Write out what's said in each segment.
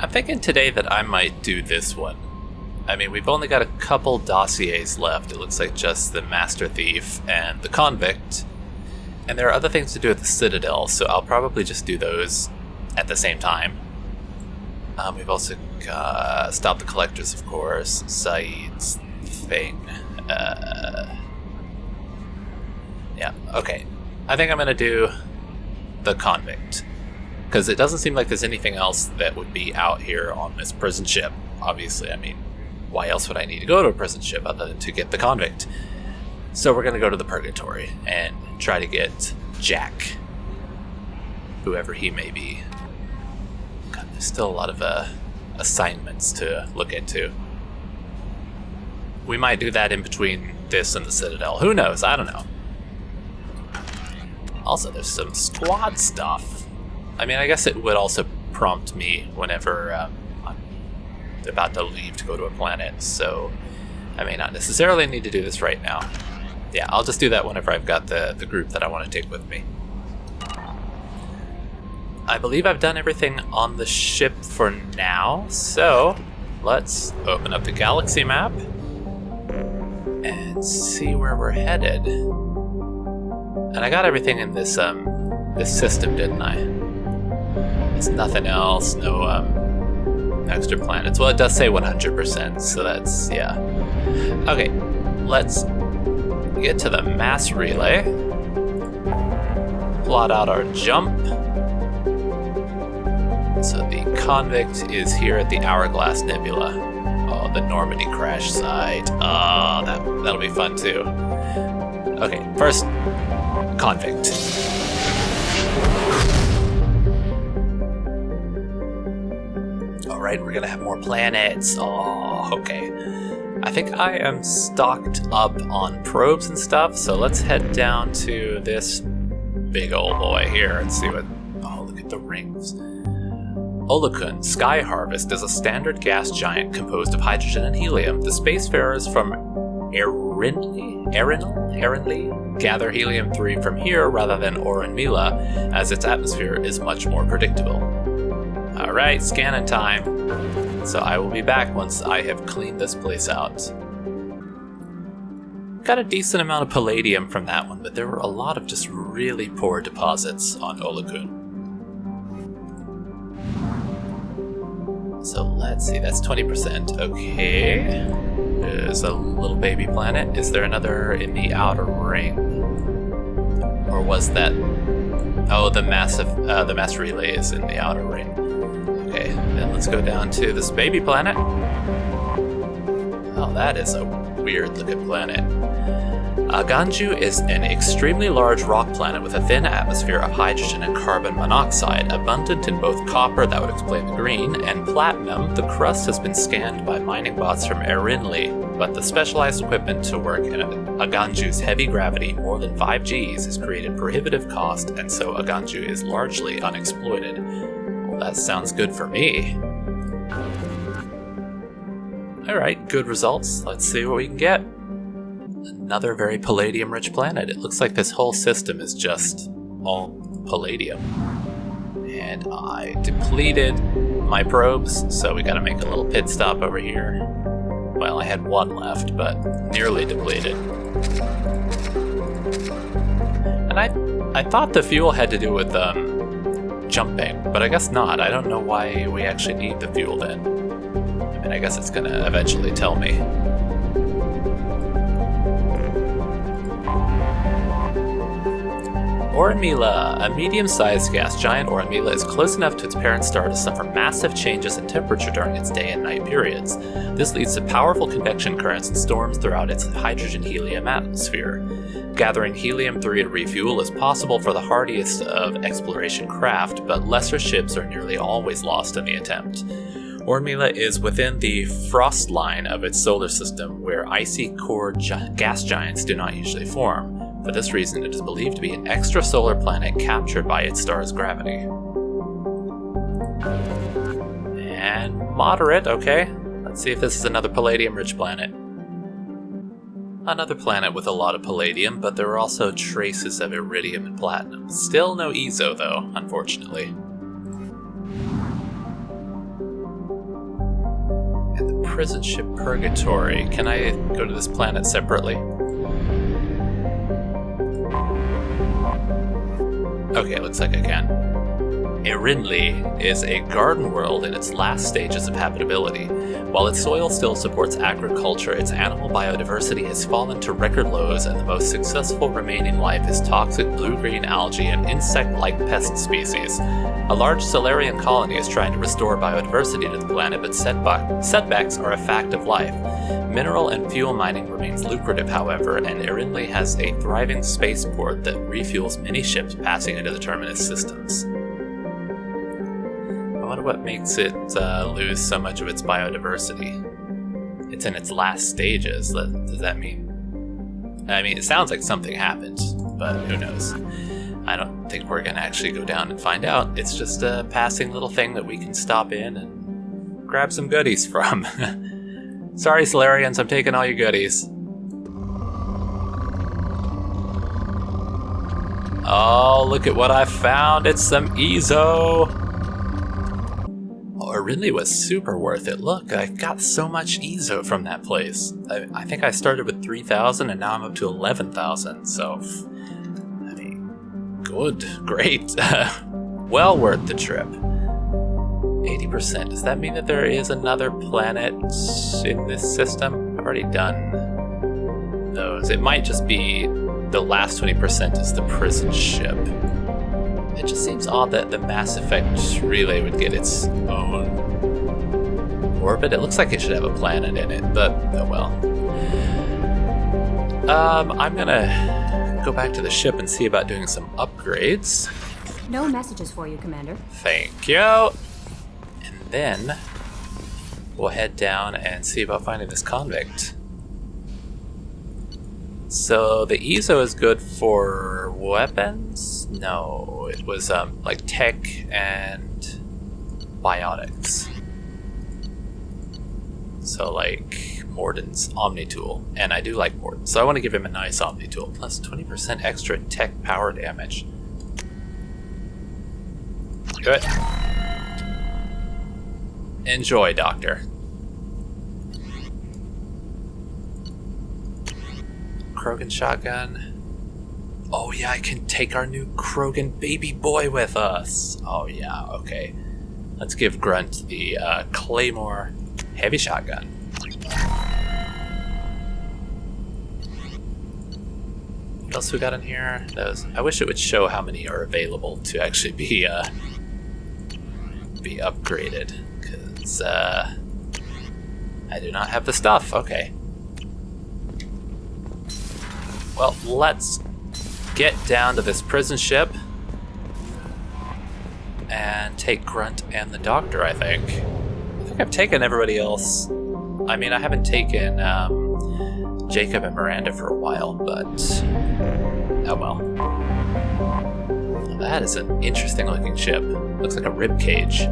I'm thinking today that I might do this one. I mean, we've only got a couple dossiers left. It looks like just the Master Thief and the Convict. And there are other things to do at the Citadel, so I'll probably just do those at the same time. We've also got Stop the Collectors, of course, Saeed's thing. Yeah, okay. I think I'm going to do the Convict, because it doesn't seem like there's anything else that would be out here on this prison ship. Obviously, I mean, why else would I need to go to a prison ship other than to get the Convict? So we're going to go to the Purgatory and try to get Jack, whoever he may be. God, there's still a lot of assignments to look into. We might do that in between this and the Citadel. Who knows? I don't know. Also, there's some squad stuff. I mean, I guess it would also prompt me whenever I'm about to leave to go to a planet, so I may not necessarily need to do this right now. Yeah, I'll just do that whenever I've got the group that I want to take with me. I believe I've done everything on the ship for now, so let's open up the galaxy map and see where we're headed. And I got everything in this system, didn't I? There's nothing else, no extra planets. Well, it does say 100%, so that's, yeah. Okay, let's get to the mass relay. Plot out our jump. So the Convict is here at the Hourglass Nebula. Oh, the Normandy crash site. Oh, that'll be fun too. Okay, first, Convict. Alright, we're gonna have more planets. Oh, okay. I think I am stocked up on probes and stuff, so let's head down to this big old boy here and see what... Oh, look at the rings. Olokun Sky Harvest is a standard gas giant composed of hydrogen and helium. The spacefarers from Erinli gather helium-3 from here rather than Orenmila, as its atmosphere is much more predictable. Alright, scanning time. So I will be back once I have cleaned this place out. Got a decent amount of palladium from that one, but there were a lot of just really poor deposits on Olokun. So let's see, that's 20%. Okay. There's a little baby planet. Is there another in the outer ring? Or was that... Oh, the mass relay is in the outer ring. Okay, then let's go down to this baby planet. Oh, that is a weird looking planet. Aganju is an extremely large rock planet with a thin atmosphere of hydrogen and carbon monoxide, abundant in both copper, that would explain the green, and platinum. The crust has been scanned by mining bots from Erinli, but the specialized equipment to work in Aganju's heavy gravity, more than 5 Gs, has created prohibitive cost, and so Aganju is largely unexploited. Well, that sounds good for me. Alright, good results. Let's see what we can get. Another very palladium-rich planet. It looks like this whole system is just all palladium. And I depleted my probes, so we gotta make a little pit stop over here. Well, I had one left, but nearly depleted. And I thought the fuel had to do with jumping, but I guess not. I don't know why we actually need the fuel then. I mean, I guess it's gonna eventually tell me. Orenmila, a medium-sized gas giant, Orenmila is close enough to its parent star to suffer massive changes in temperature during its day and night periods. This leads to powerful convection currents and storms throughout its hydrogen-helium atmosphere. Gathering helium-3 to refuel is possible for the hardiest of exploration craft, but lesser ships are nearly always lost in the attempt. Orenmila is within the frost line of its solar system, where icy core gas giants do not usually form. For this reason, it is believed to be an extrasolar planet captured by its star's gravity. And moderate, okay. Let's see if this is another palladium-rich planet. Another planet with a lot of palladium, but there are also traces of iridium and platinum. Still no EZO, though, unfortunately. prison ship Purgatory. Can I go to this planet separately? Okay, looks like I can. Irinli is a garden world in its last stages of habitability. While its soil still supports agriculture, its animal biodiversity has fallen to record lows, and the most successful remaining life is toxic blue-green algae and insect-like pest species. A large Solarian colony is trying to restore biodiversity to the planet, but setbacks are a fact of life. Mineral and fuel mining remains lucrative, however, and Irinli has a thriving spaceport that refuels many ships passing into the terminus systems. I wonder what makes it lose so much of its biodiversity. It's in its last stages. Does that mean? I mean, it sounds like something happened, but who knows? I don't think we're going to actually go down and find out. It's just a passing little thing that we can stop in and grab some goodies from. Sorry, Solarians, I'm taking all your goodies. Oh, look at what I found. It's some Ezo. Oh, it really was super worth it. Look, I got so much Ezo from that place. I think I started with 3,000 and now I'm up to 11,000. So, I mean, good, great. Well worth the trip. 80%. Does that mean that there is another planet in this system? I've already done those. It might just be the last 20% is the prison ship. It just seems odd that the Mass Effect relay would get its own orbit. It looks like it should have a planet in it, but oh well. I'm gonna go back to the ship and see about doing some upgrades. No messages for you, Commander. Thank you. And then we'll head down and see about finding this convict. So the Ezo is good for weapons? No, it was like tech and biotics. So like Morden's Omni Tool, and I do like Morden, so I want to give him a nice Omni Tool, plus 20% extra tech power damage. Good. Enjoy, Doctor. Krogan shotgun. Oh yeah, I can take our new Krogan baby boy with us. Oh yeah, okay. Let's give Grunt the Claymore heavy shotgun. What else we got in here? Those. I wish it would show how many are available to actually be upgraded, because I do not have the stuff. Okay. Well, let's get down to this prison ship and take Grunt and the Doctor, I think. I think I've taken everybody else. I mean, I haven't taken Jacob and Miranda for a while, but oh well. That is an interesting looking ship. Looks like a rib cage.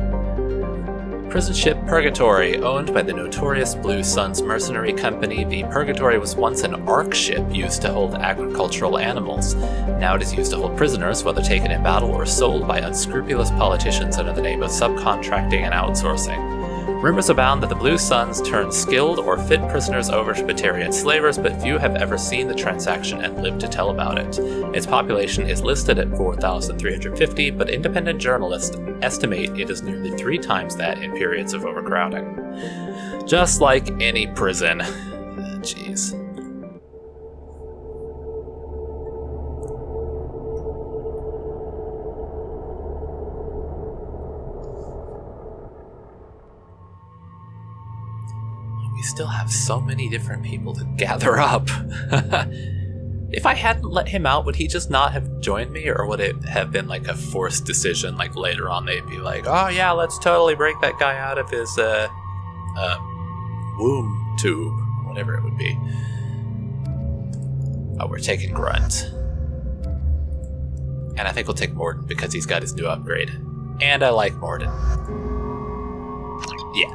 Prison ship Purgatory, owned by the notorious Blue Suns mercenary company. The Purgatory was once an ARC ship used to hold agricultural animals. Now it is used to hold prisoners, whether taken in battle or sold by unscrupulous politicians under the name of subcontracting and outsourcing. Rumors abound that the Blue Suns turn skilled or fit prisoners over to Batarian slavers, but few have ever seen the transaction and lived to tell about it. Its population is listed at 4,350, but independent journalists estimate it is nearly 3 times that in periods of overcrowding. Just like any prison. Jeez. We still have so many different people to gather up. If I hadn't let him out, would he just not have joined me, or would it have been like a forced decision? Like later on, they'd be like, "Oh yeah, let's totally break that guy out of his womb tube, whatever it would be." Oh, we're taking Grunt, and I think we'll take Morden because he's got his new upgrade, and I like Morden. Yeah.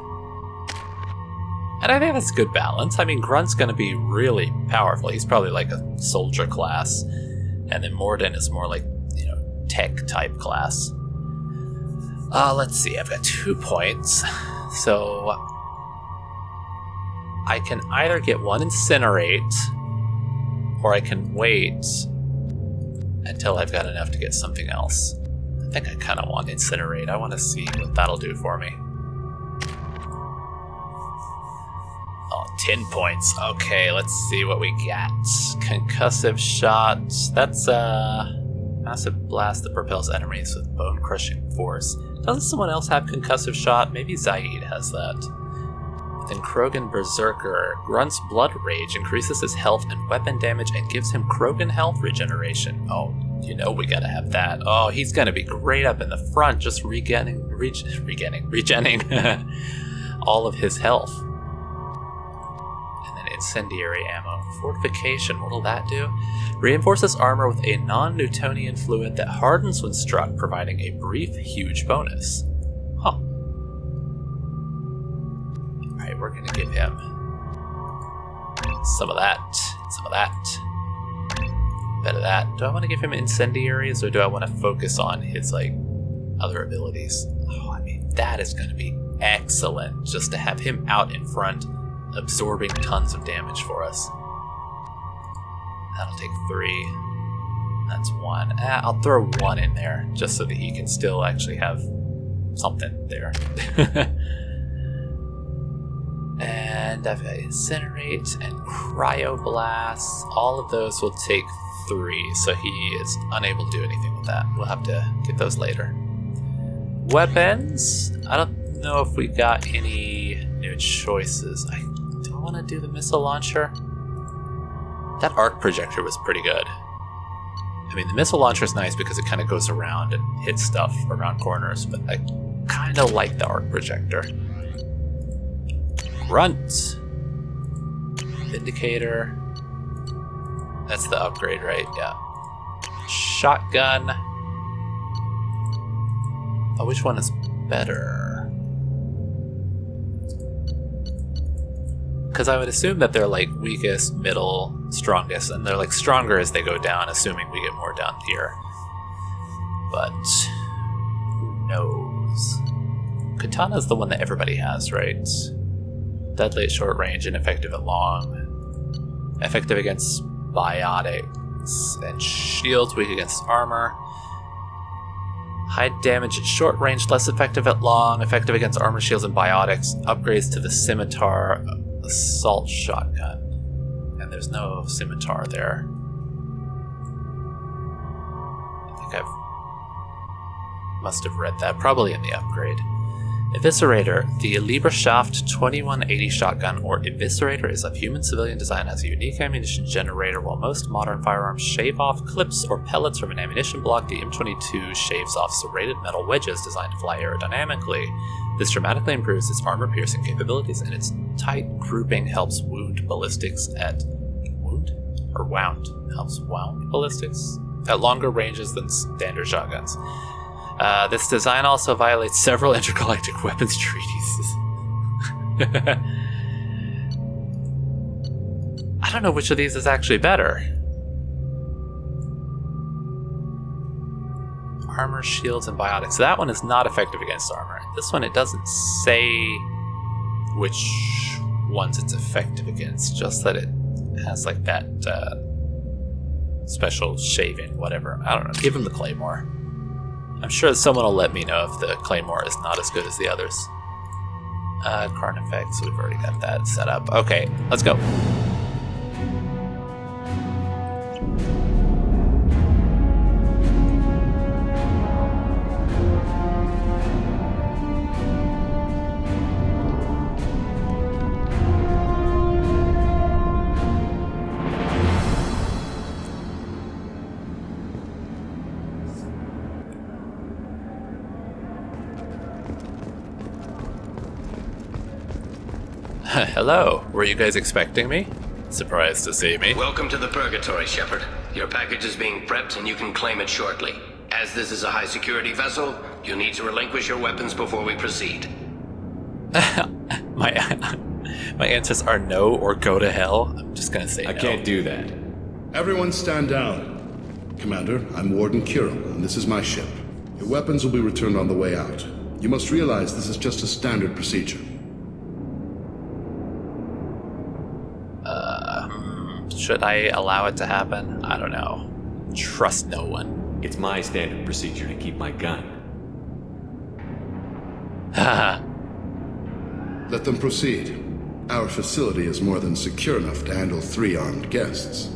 And I think that's a good balance. I mean, Grunt's going to be really powerful. He's probably like a soldier class. And then Morden is more like, you know, tech type class. Let's see. I've got 2 points. So I can either get one incinerate, or I can wait until I've got enough to get something else. I think I kind of want incinerate. I want to see what that'll do for me. Oh, 10 points. Okay, let's see what we got. Concussive shot. That's massive blast that propels enemies with bone-crushing force. Doesn't someone else have concussive shot? Maybe Zaid has that. Then Krogan Berserker. Grunt's Blood Rage increases his health and weapon damage and gives him Krogan health regeneration. Oh, you know we gotta have that. Oh, he's gonna be great up in the front, just regenning all of his health. And then incendiary ammo. Fortification, what'll that do? Reinforces armor with a non-Newtonian fluid that hardens when struck, providing a brief, huge bonus. Huh. Alright, we're gonna give him some of that, some of that, a bit of that. Do I want to give him incendiaries, or do I want to focus on his, like, other abilities? Oh, I mean, that is going to be excellent, just to have him out in front, absorbing tons of damage for us. That'll take 3. That's 1. I'll throw 1 in there, just so that he can still actually have something there. And I've got Incinerate and Cryoblast. All of those will take 3, so he is unable to do anything with that. We'll have to get those later. Weapons. I don't know if we got any new choices. I don't want to do the missile launcher. That arc projector was pretty good. I mean, the missile launcher is nice because it kind of goes around and hits stuff around corners, but I kind of like the arc projector. Grunt. Vindicator. That's the upgrade, right? Yeah. Shotgun. Oh, which one is better? Because I would assume that they're like weakest, middle, strongest, and they're like stronger as they go down, assuming we get more down here. But who knows? Katana's the one that everybody has, right? Deadly at short range and effective at long. Effective against biotics and shields, weak against armor. High damage at short range, less effective at long, effective against armor, shields, and biotics. Upgrades to the scimitar assault shotgun. And there's no scimitar there. I think must have read that, probably in the upgrade. Eviscerator. The Lieberschaft 2180 shotgun or Eviscerator is of human civilian design and has a unique ammunition generator. While most modern firearms shave off clips or pellets from an ammunition block, the M-92 shaves off serrated metal wedges designed to fly aerodynamically. This dramatically improves its armor-piercing capabilities, and its tight grouping helps wound ballistics at... wound? Or wound? Helps wound ballistics? At longer ranges than standard shotguns. This design also violates several intergalactic weapons treaties. I don't know which of these is actually better. Armor, shields, and biotics. That one is not effective against armor. This one, it doesn't say which ones it's effective against, just that it has like that special shaving, whatever. I don't know. Give him the Claymore. I'm sure someone will let me know if the Claymore is not as good as the others. Carnifex, we've already got that set up. Okay, let's go. Hello, were you guys expecting me? Surprised to see me. Welcome to the Purgatory, Shepard. Your package is being prepped and you can claim it shortly. As this is a high-security vessel, you'll need to relinquish your weapons before we proceed. My answers are no or go to hell. I'm just gonna say no. I can't do that. Everyone stand down. Commander, I'm Warden Kirill, and this is my ship. Your weapons will be returned on the way out. You must realize this is just a standard procedure. Should I allow it to happen? I don't know. Trust no one. It's my standard procedure to keep my gun. Haha. Let them proceed. Our facility is more than secure enough to handle 3 armed guests.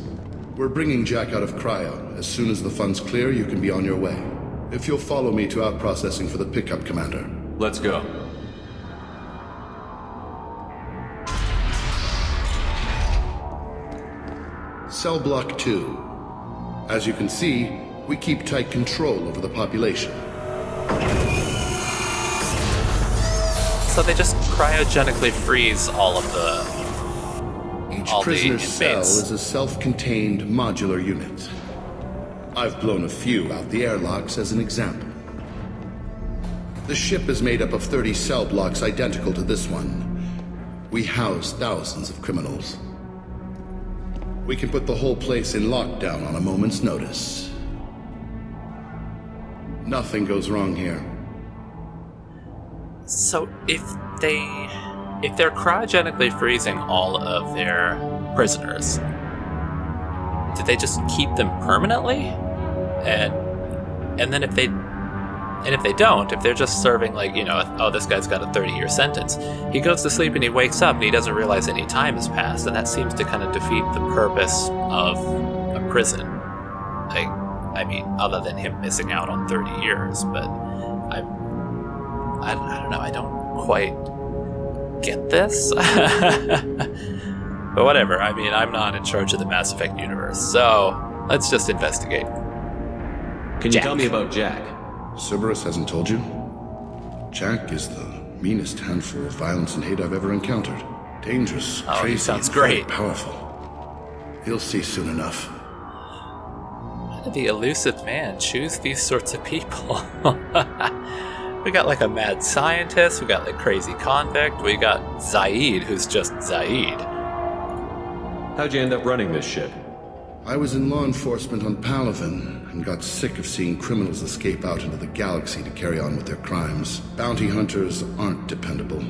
We're bringing Jack out of cryo. As soon as the funds clear, you can be on your way. If you'll follow me to out-processing for the pickup, Commander. Let's go. Cell Block 2. As you can see, we keep tight control over the population. So they just cryogenically freeze all of the Each all the prisoner's cell inmates. is a self-contained modular unit. I've blown a few out the airlocks as an example. The ship is made up of 30 cell blocks identical to this one. We house thousands of criminals. We can put the whole place in lockdown on a moment's notice. Nothing goes wrong here. So if they're cryogenically freezing all of their prisoners, do they just keep them permanently? And then if they don't, if they're just serving, like, you know, oh, this guy's got a 30-year sentence, he goes to sleep and he wakes up and he doesn't realize any time has passed, and that seems to kind of defeat the purpose of a prison. Like, I mean, other than him missing out on 30 years, but I don't know, I don't quite get this. But whatever, I mean, I'm not in charge of the Mass Effect universe, so let's just investigate. Can you tell me about Jack? Cerberus hasn't told you? Jack is the meanest handful of violence and hate I've ever encountered. Dangerous, Oh, he crazy, sounds and very great. powerful. You'll see soon enough. How did the Illusive man choose these sorts of people? We got like a mad scientist, we got like crazy convict, we got Zaid, who's just Zaid. How'd you end up running this ship? I was in law enforcement on Palaven and got sick of seeing criminals escape out into the galaxy to carry on with their crimes. Bounty hunters aren't dependable.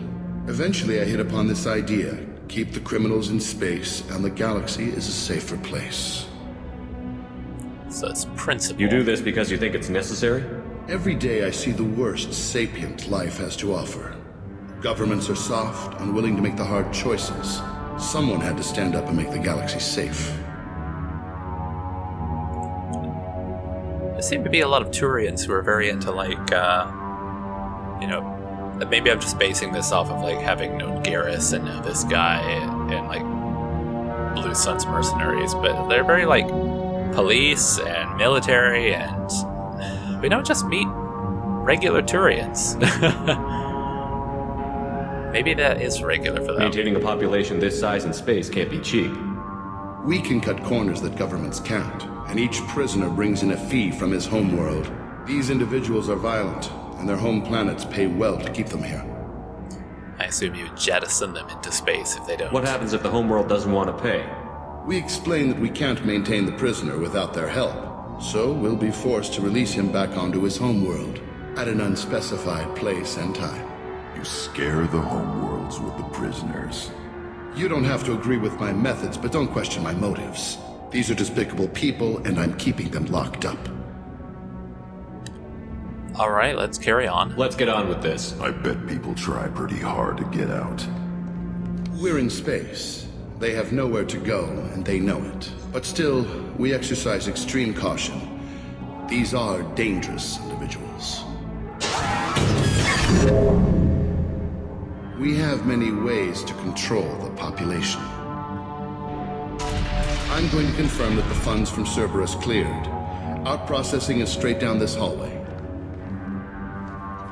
Eventually I hit upon this idea. Keep the criminals in space and the galaxy is a safer place. So it's principle. You do this because you think it's necessary? Every day I see the worst sapient life has to offer. Governments are soft, unwilling to make the hard choices. Someone had to stand up and make the galaxy safe. There seem to be a lot of Turians who are very into, like, you know, maybe I'm just basing this off of, like, having known Garrus and this guy and, like, Blue Sun's mercenaries, but they're very, like, police and military, and we don't just meet regular Turians. Maybe that is regular for them. Maintaining a population this size in space can't be cheap. We can cut corners that governments can't, and each prisoner brings in a fee from his homeworld. These individuals are violent, and their home planets pay well to keep them here. I assume you jettison them into space if they don't. What happens if the homeworld doesn't want to pay? We explain that we can't maintain the prisoner without their help, so we'll be forced to release him back onto his homeworld at an unspecified place and time. You scare the homeworlds with the prisoners. You don't have to agree with my methods, but don't question my motives. These are despicable people, and I'm keeping them locked up. Alright, let's carry on. Let's get on with this. I bet people try pretty hard to get out. We're in space. They have nowhere to go, and they know it. But still, we exercise extreme caution. These are dangerous individuals. We have many ways to control the population. I'm going to confirm that the funds from Cerberus cleared. Out processing is straight down this hallway.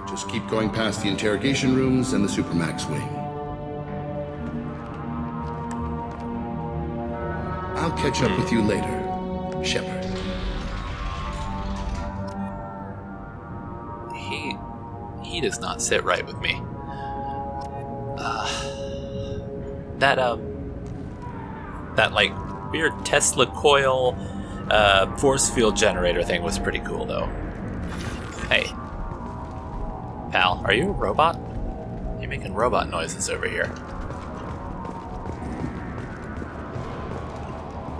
Just keep going past the interrogation rooms and the Supermax wing. I'll catch up with you later, Shepard. He does not sit right with me. That like weird Tesla coil force field generator thing was pretty cool though. Hey, pal, are you a robot? You're making robot noises over here.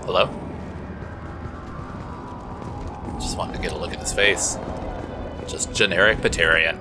Hello? Just wanted to get a look at his face. Just generic Batarian.